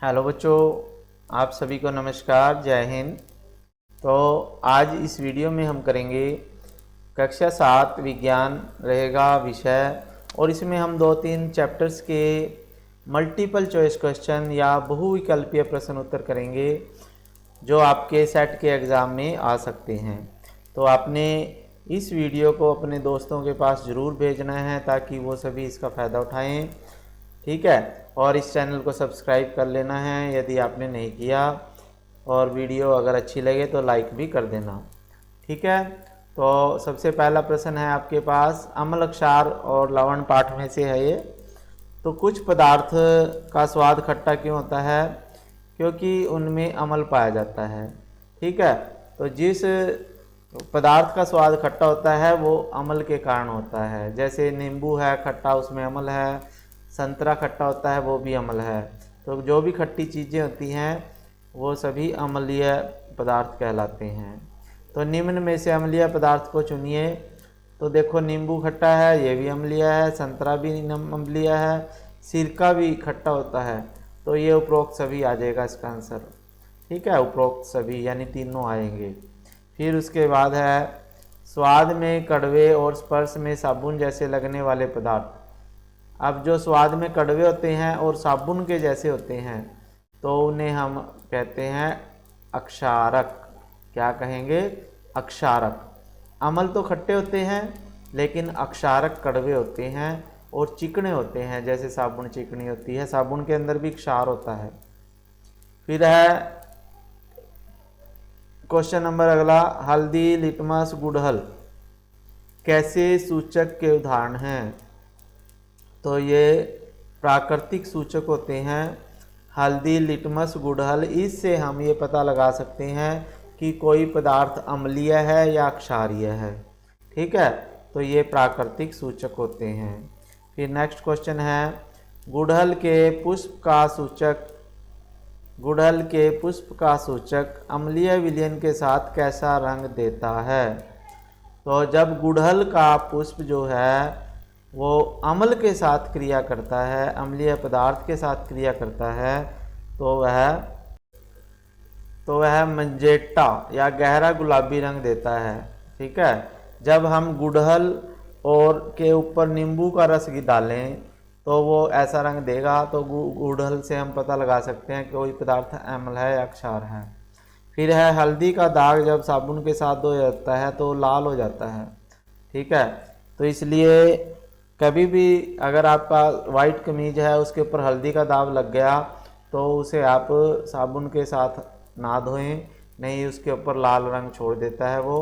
Hello बच्चों, आप सभी को नमस्कार, जय हिंद। तो आज इस वीडियो में हम करेंगे कक्षा 7 विज्ञान रहेगा विषय, और इसमें हम 2-3 चैप्टर्स के मल्टीपल चॉइस क्वेश्चन या बहुविकल्पीय प्रश्न उत्तर करेंगे जो आपके सेट के एग्ज़ाम में आ सकते हैं। तो आपने इस वीडियो को अपने दोस्तों के पास ज़रूर भेजना है ताकि वो सभी इसका फ़ायदा उठाएं, ठीक है। और इस चैनल को सब्सक्राइब कर लेना है यदि आपने नहीं किया, और वीडियो अगर अच्छी लगे तो लाइक भी कर देना, ठीक है। तो सबसे पहला प्रश्न है आपके पास, अम्ल क्षार और लवण पाठ में से है ये। तो कुछ पदार्थ का स्वाद खट्टा क्यों होता है? क्योंकि उनमें अम्ल पाया जाता है, ठीक है। तो जिस पदार्थ का स्वाद खट्टा होता है वो अम्ल के कारण होता है। जैसे नींबू है खट्टा, उसमें अम्ल है। संतरा खट्टा होता है, वो भी अम्ल है। तो जो भी खट्टी चीज़ें होती हैं वो सभी अम्लीय पदार्थ कहलाते हैं। तो निम्न में से अम्लीय पदार्थ को चुनिए। तो देखो, नींबू खट्टा है, ये भी अम्लीय है। संतरा भी अम्लीय है। सिरका भी खट्टा होता है। तो ये उपरोक्त सभी आ जाएगा इसका आंसर, ठीक है। उपरोक्त सभी यानी तीनों आएंगे। फिर उसके बाद है, स्वाद में कड़वे और स्पर्श में साबुन जैसे लगने वाले पदार्थ। अब जो स्वाद में कड़वे होते हैं और साबुन के जैसे होते हैं तो उन्हें हम कहते हैं अक्षारक। क्या कहेंगे? अक्षारक। अम्ल तो खट्टे होते हैं लेकिन अक्षारक कड़वे होते हैं और चिकने होते हैं, जैसे साबुन चिकनी होती है। साबुन के अंदर भी क्षार होता है। फिर है क्वेश्चन नंबर अगला, हल्दी, लिटमस, गुड़हल कैसे सूचक के उदाहरण हैं? तो ये प्राकृतिक सूचक होते हैं। हल्दी, लिटमस, गुड़हल, इससे हम ये पता लगा सकते हैं कि कोई पदार्थ अम्लीय है या क्षारीय है, ठीक है। तो ये प्राकृतिक सूचक होते हैं। फिर नेक्स्ट क्वेश्चन है, गुड़हल के पुष्प का सूचक अम्लीय विलयन के साथ कैसा रंग देता है? तो जब गुड़हल का पुष्प जो है वो अम्ल के साथ क्रिया करता है, अम्लीय पदार्थ के साथ क्रिया करता है, तो वह मंजेटा या गहरा गुलाबी रंग देता है, ठीक है। जब हम गुड़हल और के ऊपर नींबू का रस डालें तो वो ऐसा रंग देगा। तो गुड़हल से हम पता लगा सकते हैं कि कोई पदार्थ अम्ल है या क्षार है। फिर है, हल्दी का दाग जब साबुन के साथ धो जाता है तो लाल हो जाता है, ठीक है। तो इसलिए कभी भी अगर आपका वाइट कमीज है उसके ऊपर हल्दी का दाग लग गया तो उसे आप साबुन के साथ ना धोएं, नहीं उसके ऊपर लाल रंग छोड़ देता है वो।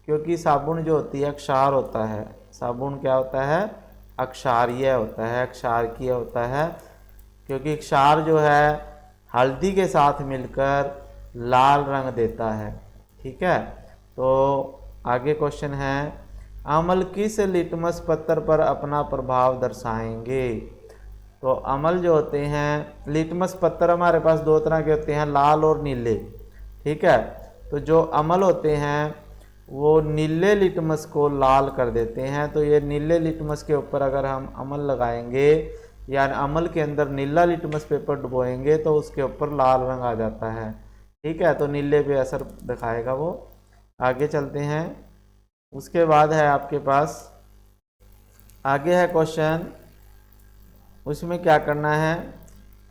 क्योंकि साबुन जो होती है क्षार होता है। साबुन क्या होता है? अक्षारीय होता है, क्षारकीय होता है। क्योंकि क्षार जो है हल्दी के साथ मिलकर लाल रंग देता है, ठीक है। तो आगे क्वेश्चन है, अम्ल किस लिटमस पत्र पर अपना प्रभाव दर्शाएंगे? तो अम्ल जो होते हैं, लिटमस पत्र हमारे पास दो तरह के होते हैं, लाल और नीले, ठीक है। तो जो अम्ल होते हैं वो नीले लिटमस को लाल कर देते हैं। तो ये नीले लिटमस के ऊपर अगर हम अम्ल लगाएंगे या अम्ल के अंदर नीला लिटमस पेपर डुबोएंगे तो उसके ऊपर लाल रंग आ जाता है, ठीक है। तो नीले पे असर दिखाएगा वो। आगे चलते हैं। उसके बाद है आपके पास, आगे है क्वेश्चन, उसमें क्या करना है,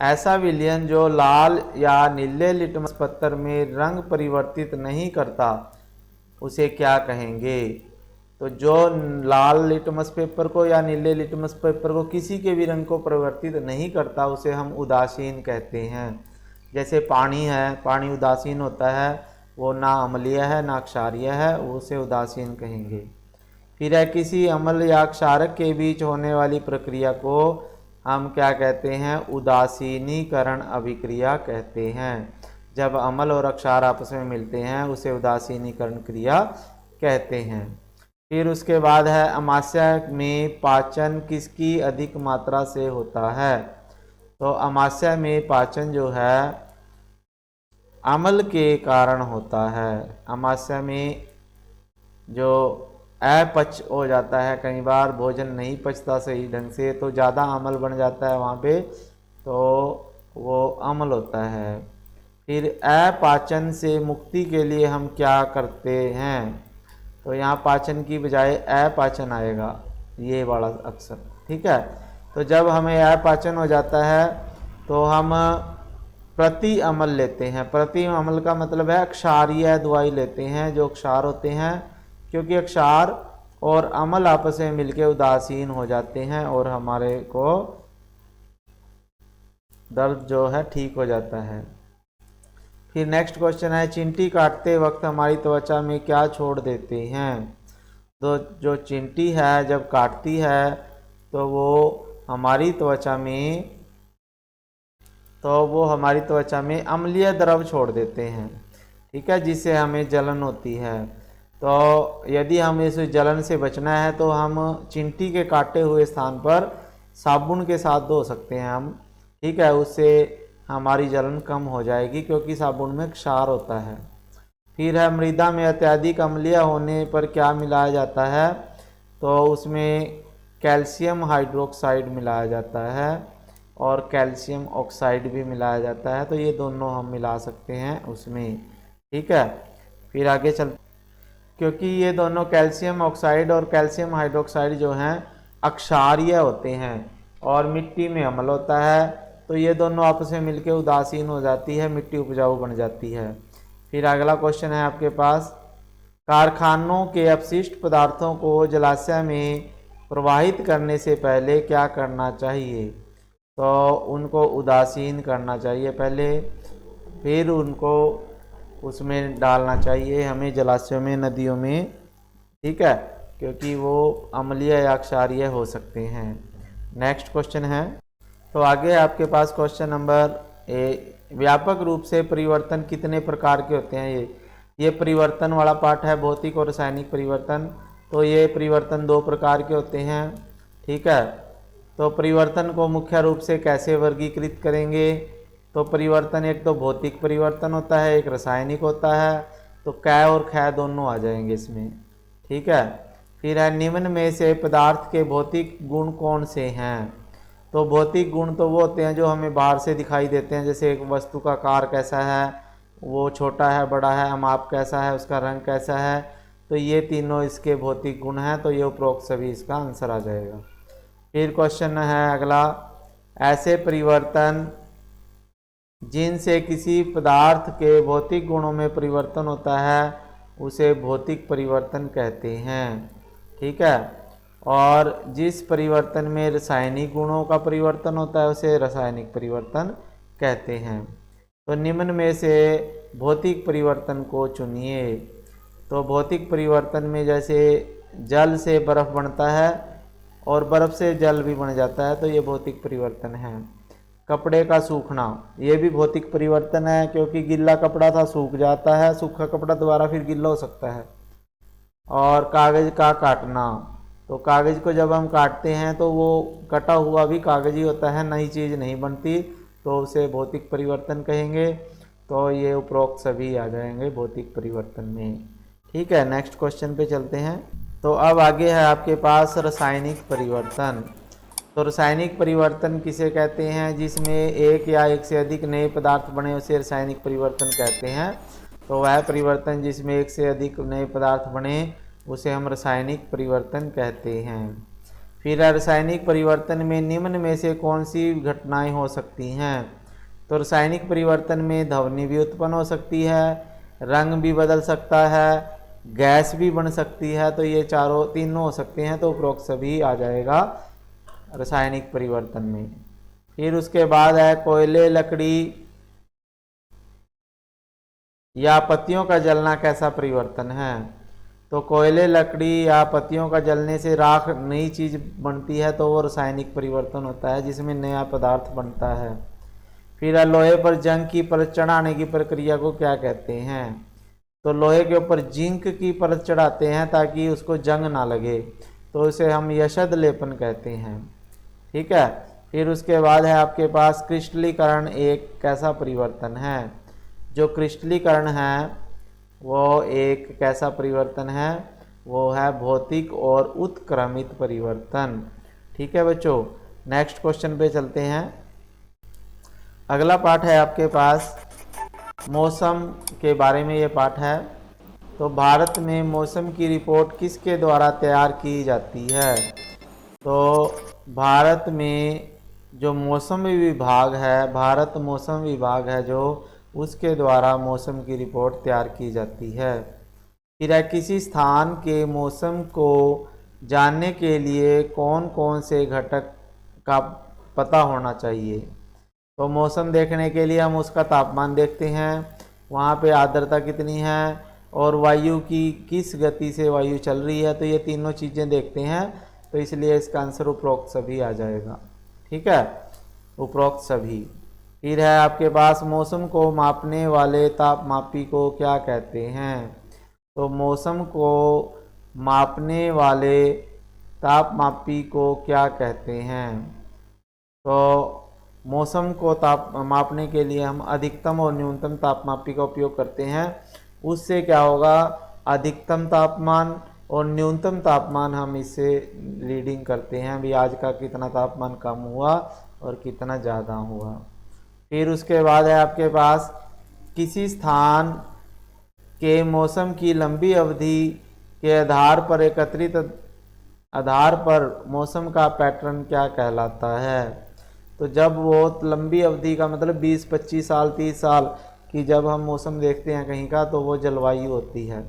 ऐसा विलयन जो लाल या नीले लिटमस पत्थर में रंग परिवर्तित नहीं करता उसे क्या कहेंगे? तो जो लाल लिटमस पेपर को या नीले लिटमस पेपर को किसी के भी रंग को परिवर्तित नहीं करता उसे हम उदासीन कहते हैं। जैसे पानी है, पानी उदासीन होता है, वो ना अम्लीय है ना क्षारीय है, उसे उदासीन कहेंगे। फिर है, किसी अम्ल या क्षारक के बीच होने वाली प्रक्रिया को हम क्या कहते हैं? उदासीनीकरण अभिक्रिया कहते हैं। जब अम्ल और क्षार आपस में मिलते हैं उसे उदासीनीकरण क्रिया कहते हैं। फिर उसके बाद है, अमाशय में पाचन किसकी अधिक मात्रा से होता है? तो अमाशय में पाचन जो है अम्ल के कारण होता है। अमाशय में जो अपच हो जाता है, कई बार भोजन नहीं पचता सही ढंग से तो ज़्यादा अम्ल बन जाता है वहाँ पे, तो वो अम्ल होता है। फिर अपाचन से मुक्ति के लिए हम क्या करते हैं, तो यहाँ पाचन की बजाय अपाचन आएगा, ये वाला अक्षर। ठीक है, तो जब हमें अपाचन हो जाता है तो हम प्रति अम्ल लेते हैं। प्रति अम्ल का मतलब है क्षारीय दवाई लेते हैं, जो क्षार होते हैं, क्योंकि क्षार और अम्ल आपस में मिलकर उदासीन हो जाते हैं और हमारे को दर्द जो है ठीक हो जाता है। फिर नेक्स्ट क्वेश्चन है, चींटी काटते वक्त हमारी त्वचा में क्या छोड़ देते हैं। तो जो चींटी है जब काटती है तो वो हमारी त्वचा में अम्लीय द्रव छोड़ देते हैं। ठीक है, जिससे हमें जलन होती है। तो यदि हमें इस जलन से बचना है तो हम चींटी के काटे हुए स्थान पर साबुन के साथ धो सकते हैं हम। ठीक है, उससे हमारी जलन कम हो जाएगी, क्योंकि साबुन में क्षार होता है। फिर है, मृदा में अत्यधिक अम्लीय होने पर क्या मिलाया जाता है, तो उसमें कैल्शियम हाइड्रोक्साइड मिलाया जाता है और कैल्शियम ऑक्साइड भी मिलाया जाता है। तो ये दोनों हम मिला सकते हैं उसमें। ठीक है, फिर आगे चल, क्योंकि ये दोनों कैल्शियम ऑक्साइड और कैल्शियम हाइड्रोक्साइड जो हैं अक्षारीय होते हैं और मिट्टी में अम्ल होता है, तो ये दोनों आपस में मिलकर उदासीन हो जाती है, मिट्टी उपजाऊ बन जाती है। फिर अगला क्वेश्चन है आपके पास, कारखानों के अपशिष्ट पदार्थों को जलाशय में प्रवाहित करने से पहले क्या करना चाहिए, तो उनको उदासीन करना चाहिए पहले, फिर उनको उसमें डालना चाहिए हमें जलाशयों में, नदियों में। ठीक है, क्योंकि वो अम्लीय या क्षारीय हो सकते हैं। नेक्स्ट क्वेश्चन है, तो आगे आपके पास क्वेश्चन नंबर व्यापक रूप से परिवर्तन कितने प्रकार के होते हैं। ये परिवर्तन वाला पार्ट है, भौतिक और रासायनिक परिवर्तन। तो ये परिवर्तन 2 प्रकार के होते हैं। ठीक है, तो परिवर्तन को मुख्य रूप से कैसे वर्गीकृत करेंगे, तो परिवर्तन एक तो भौतिक परिवर्तन होता है, एक रासायनिक होता है। तो कै और खै दोनों आ जाएंगे इसमें। ठीक है, फिर है, निम्न में से पदार्थ के भौतिक गुण कौन से हैं। तो भौतिक गुण तो वो होते हैं जो हमें बाहर से दिखाई देते हैं, जैसे एक वस्तु का आकार कैसा है, वो छोटा है बड़ा है, माप कैसा है, उसका रंग कैसा है। तो ये तीनों इसके भौतिक गुण हैं। तो ये उपरोक्त सभी इसका आंसर आ जाएगा। फिर क्वेश्चन है अगला, ऐसे परिवर्तन जिनसे किसी पदार्थ के भौतिक गुणों में परिवर्तन होता है उसे भौतिक परिवर्तन कहते हैं। ठीक है, और जिस परिवर्तन में रासायनिक गुणों का परिवर्तन होता है उसे रासायनिक परिवर्तन कहते हैं। तो निम्न में से भौतिक परिवर्तन को चुनिए। तो भौतिक परिवर्तन में जैसे जल से बर्फ़ बनता है और बर्फ़ से जल भी बन जाता है, तो ये भौतिक परिवर्तन है। कपड़े का सूखना, ये भी भौतिक परिवर्तन है, क्योंकि गीला कपड़ा था सूख जाता है, सूखा कपड़ा दोबारा फिर गीला हो सकता है। और कागज़ का काटना, तो कागज़ को जब हम काटते हैं तो वो कटा हुआ भी कागज़ ही होता है, नई चीज़ नहीं बनती, तो उसे भौतिक परिवर्तन कहेंगे। तो ये उपरोक्त सभी आ जाएंगे भौतिक परिवर्तन में। ठीक है, नेक्स्ट क्वेश्चन पे चलते हैं। तो अब आगे है आपके पास रासायनिक परिवर्तन। तो रासायनिक परिवर्तन किसे कहते हैं, जिसमें एक या एक से अधिक नए पदार्थ बने उसे रासायनिक परिवर्तन कहते हैं। तो वह परिवर्तन जिसमें एक से अधिक नए पदार्थ बने उसे हम रासायनिक परिवर्तन कहते हैं। फिर रासायनिक परिवर्तन में निम्न में से कौन सी घटनाएं हो सकती हैं। तो रासायनिक परिवर्तन में ध्वनि भी उत्पन्न हो सकती है, रंग भी बदल सकता है, गैस भी बन सकती है। तो ये तीनों हो सकते हैं। तो उपरोक्त सभी आ जाएगा रासायनिक परिवर्तन में। फिर उसके बाद है, कोयले, लकड़ी या पत्तियों का जलना कैसा परिवर्तन है। तो कोयले, लकड़ी या पत्तियों का जलने से राख नई चीज़ बनती है, तो वो रासायनिक परिवर्तन होता है, जिसमें नया पदार्थ बनता है। फिर लोहे पर जंग की परत चढ़ाने की प्रक्रिया को क्या कहते हैं। तो लोहे के ऊपर जिंक की परत चढ़ाते हैं ताकि उसको जंग ना लगे, तो उसे हम यशद लेपन कहते हैं। ठीक है, फिर उसके बाद है आपके पास क्रिस्टलीकरण एक कैसा परिवर्तन है। जो क्रिस्टलीकरण है वो एक कैसा परिवर्तन है, वो है भौतिक और उत्क्रमित परिवर्तन। ठीक है बच्चों, नेक्स्ट क्वेश्चन पे चलते हैं। अगला पाठ है आपके पास मौसम के बारे में ये पाठ है। तो भारत में मौसम की रिपोर्ट किसके द्वारा तैयार की जाती है? तो भारत में जो मौसम विभाग है, भारत मौसम विभाग है जो, उसके द्वारा मौसम की रिपोर्ट तैयार की जाती है। फिर है किसी स्थान के मौसम को जानने के लिए कौन कौन से घटक का पता होना चाहिए? तो मौसम देखने के लिए हम उसका तापमान देखते हैं, वहाँ पे आर्द्रता कितनी है और वायु की किस गति से वायु चल रही है, तो ये तीनों चीज़ें देखते हैं। तो इसलिए इसका आंसर उपरोक्त सभी आ जाएगा। ठीक है, उपरोक्त सभी। फिर है आपके पास मौसम को मापने वाले तापमापी को क्या कहते हैं? तो मौसम को मापने वाले तापमापी को क्या कहते हैं? तो मौसम को मापने के लिए हम अधिकतम और न्यूनतम तापमापी का उपयोग करते हैं। उससे क्या होगा, अधिकतम तापमान और न्यूनतम तापमान हम इससे रीडिंग करते हैं भी आज का कितना तापमान कम हुआ और कितना ज़्यादा हुआ। फिर उसके बाद है आपके पास किसी स्थान के मौसम की लंबी अवधि के आधार पर एकत्रित आधार पर मौसम का पैटर्न क्या कहलाता है? तो जब वो लंबी अवधि का मतलब 20, 25 साल, 30 साल की जब हम मौसम देखते हैं कहीं का, तो वो जलवायु होती है।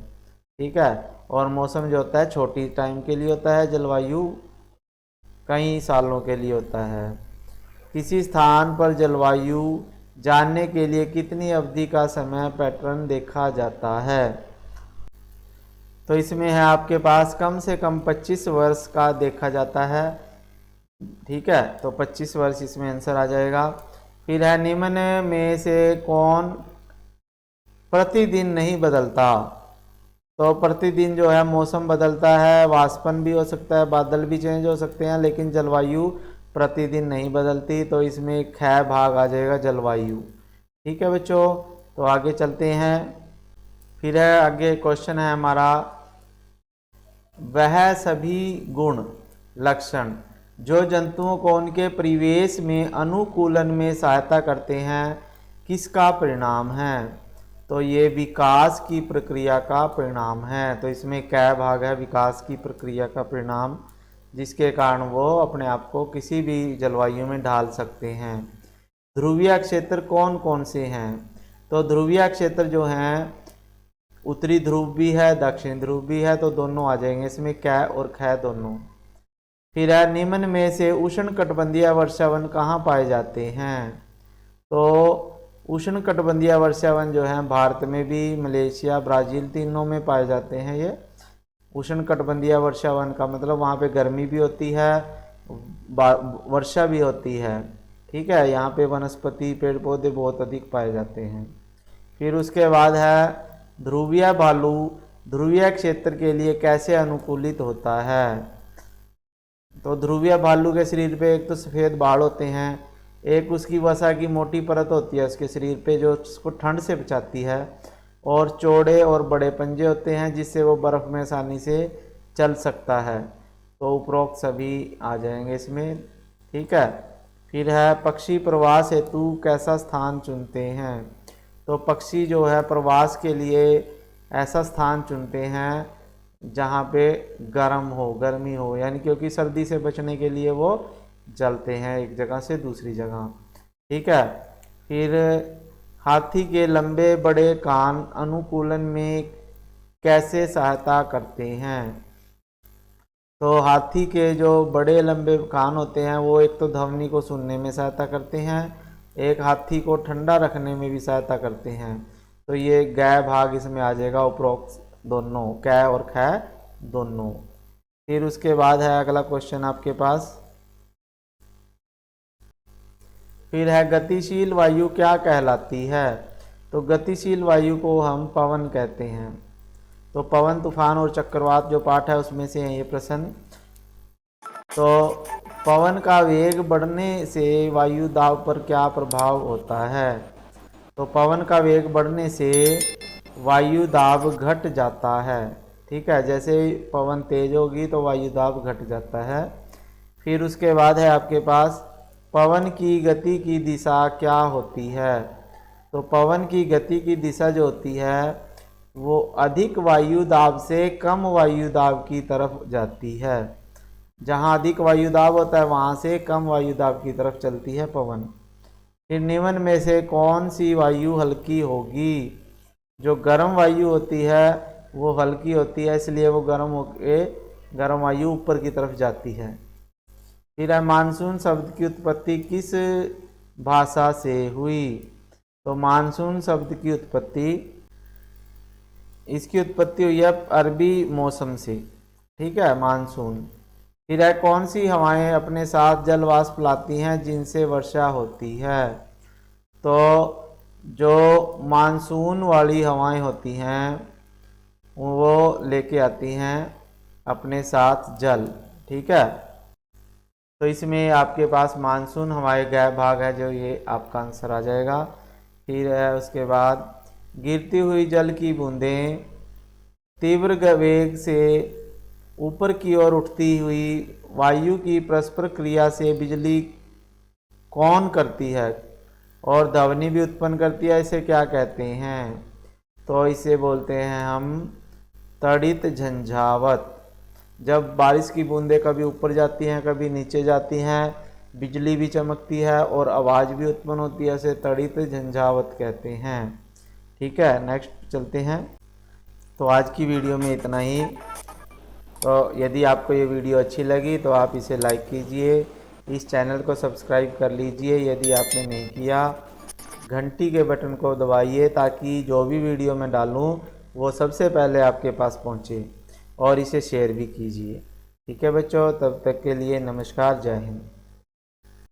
ठीक है, और मौसम जो होता है छोटी टाइम के लिए होता है, जलवायु कई सालों के लिए होता है। किसी स्थान पर जलवायु जानने के लिए कितनी अवधि का समय पैटर्न देखा जाता है? तो इसमें है आपके पास कम से कम 25 वर्ष का देखा जाता है। ठीक है, तो 25 वर्ष इसमें आंसर आ जाएगा। फिर है निम्न में से कौन प्रतिदिन नहीं बदलता? तो प्रतिदिन जो है मौसम बदलता है, वाष्पन भी हो सकता है, बादल भी चेंज हो सकते हैं, लेकिन जलवायु प्रतिदिन नहीं बदलती। तो इसमें एक ख भाग आ जाएगा जलवायु। ठीक है बच्चों, तो आगे चलते हैं। फिर है आगे क्वेश्चन है हमारा, वह सभी गुण लक्षण जो जंतुओं को उनके परिवेश में अनुकूलन में सहायता करते हैं किसका परिणाम है? तो ये विकास की प्रक्रिया का परिणाम है। तो इसमें कै भाग है विकास की प्रक्रिया का परिणाम, जिसके कारण वो अपने आप को किसी भी जलवायु में ढाल सकते हैं। ध्रुवीय क्षेत्र कौन कौन से हैं? तो ध्रुवीय क्षेत्र जो हैं उत्तरी ध्रुव भी है, दक्षिण ध्रुव भी है, तो दोनों आ जाएंगे इसमें, कै और ख दोनों। फिर है निम्न में से उष्णकटिबंधीय वर्षावन कहाँ पाए जाते हैं? तो उष्णकटिबंधीय वर्षावन जो है भारत में भी, मलेशिया, ब्राज़ील तीनों में पाए जाते हैं। ये उष्णकटिबंधीय वर्षावन का मतलब वहाँ पे गर्मी भी होती है, वर्षा भी होती है। ठीक है, यहाँ पे वनस्पति पेड़ पौधे बहुत अधिक पाए जाते हैं। फिर उसके बाद है ध्रुवीय भालू ध्रुवीय क्षेत्र के लिए कैसे अनुकूलित होता है? तो ध्रुवीय भालू के शरीर पे एक तो सफ़ेद बाल होते हैं, एक उसकी वसा की मोटी परत होती है उसके शरीर पे जो उसको ठंड से बचाती है, और चौड़े और बड़े पंजे होते हैं जिससे वो बर्फ़ में आसानी से चल सकता है। तो उपरोक्त सभी आ जाएंगे इसमें। ठीक है, फिर है पक्षी प्रवास हेतु कैसा स्थान चुनते हैं? तो पक्षी जो है प्रवास के लिए ऐसा स्थान चुनते हैं जहाँ पे गर्मी हो, यानी क्योंकि सर्दी से बचने के लिए वो चलते हैं एक जगह से दूसरी जगह। ठीक है, फिर हाथी के लंबे बड़े कान अनुकूलन में कैसे सहायता करते हैं? तो हाथी के जो बड़े लंबे कान होते हैं वो एक तो ध्वनि को सुनने में सहायता करते हैं, एक हाथी को ठंडा रखने में भी सहायता करते हैं। तो ये गै भाग इसमें आ जाएगा, उपरोक्त दोनों, कै और ख दोनों। फिर उसके बाद है अगला क्वेश्चन आपके पास, फिर है गतिशील वायु क्या कहलाती है? तो गतिशील वायु को हम पवन कहते हैं। तो पवन, तूफान और चक्रवात जो पाठ है उसमें से है ये प्रश्न। तो पवन का वेग बढ़ने से वायु दाब पर क्या प्रभाव होता है? तो पवन का वेग बढ़ने से वायु दाब घट जाता है। ठीक है, जैसे पवन तेज होगी तो वायु दाब घट जाता है। फिर उसके बाद है आपके पास पवन की गति की दिशा क्या होती है? तो पवन की गति की दिशा जो होती है वो अधिक वायु दाब से कम वायु दाब की तरफ जाती है। जहाँ अधिक वायु दाब होता है वहाँ से कम वायु दाब की तरफ चलती है पवन। फिर निम्न में से कौन सी वायु हल्की होगी? जो गर्म वायु होती है वो हल्की होती है, इसलिए वो गर्म वायु ऊपर की तरफ जाती है। फिर है मानसून शब्द की उत्पत्ति किस भाषा से हुई? तो मानसून शब्द की उत्पत्ति, इसकी उत्पत्ति हुई है अरबी मौसम से, ठीक है, मानसून। फिर है कौन सी हवाएं अपने साथ जल वाष्प लाती हैं जिनसे वर्षा होती है? तो जो मानसून वाली हवाएं होती हैं वो लेके आती हैं अपने साथ जल, ठीक है। तो इसमें आपके पास मानसून हवाएं गैर भाग है, जो ये आपका आंसर आ जाएगा। फिर है उसके बाद गिरती हुई जल की बूंदें तीव्र वेग से ऊपर की ओर उठती हुई वायु की परस्पर क्रिया से बिजली कौन करती है और ध्वनि भी उत्पन्न करती है, इसे क्या कहते हैं? तो इसे बोलते हैं हम तड़ित झंझावत। जब बारिश की बूंदें कभी ऊपर जाती हैं कभी नीचे जाती हैं, बिजली भी चमकती है और आवाज़ भी उत्पन्न होती है, उसे तड़ित झंझावत कहते हैं, ठीक है। नेक्स्ट चलते हैं। तो आज की वीडियो में इतना ही। तो यदि आपको ये वीडियो अच्छी लगी तो आप इसे लाइक कीजिए, इस चैनल को सब्सक्राइब कर लीजिए यदि आपने नहीं किया, घंटी के बटन को दबाइए ताकि जो भी वीडियो मैं डालूँ वो सबसे पहले आपके पास पहुँचे, और इसे शेयर भी कीजिए, ठीक है बच्चों। तब तक के लिए नमस्कार, जय हिंद।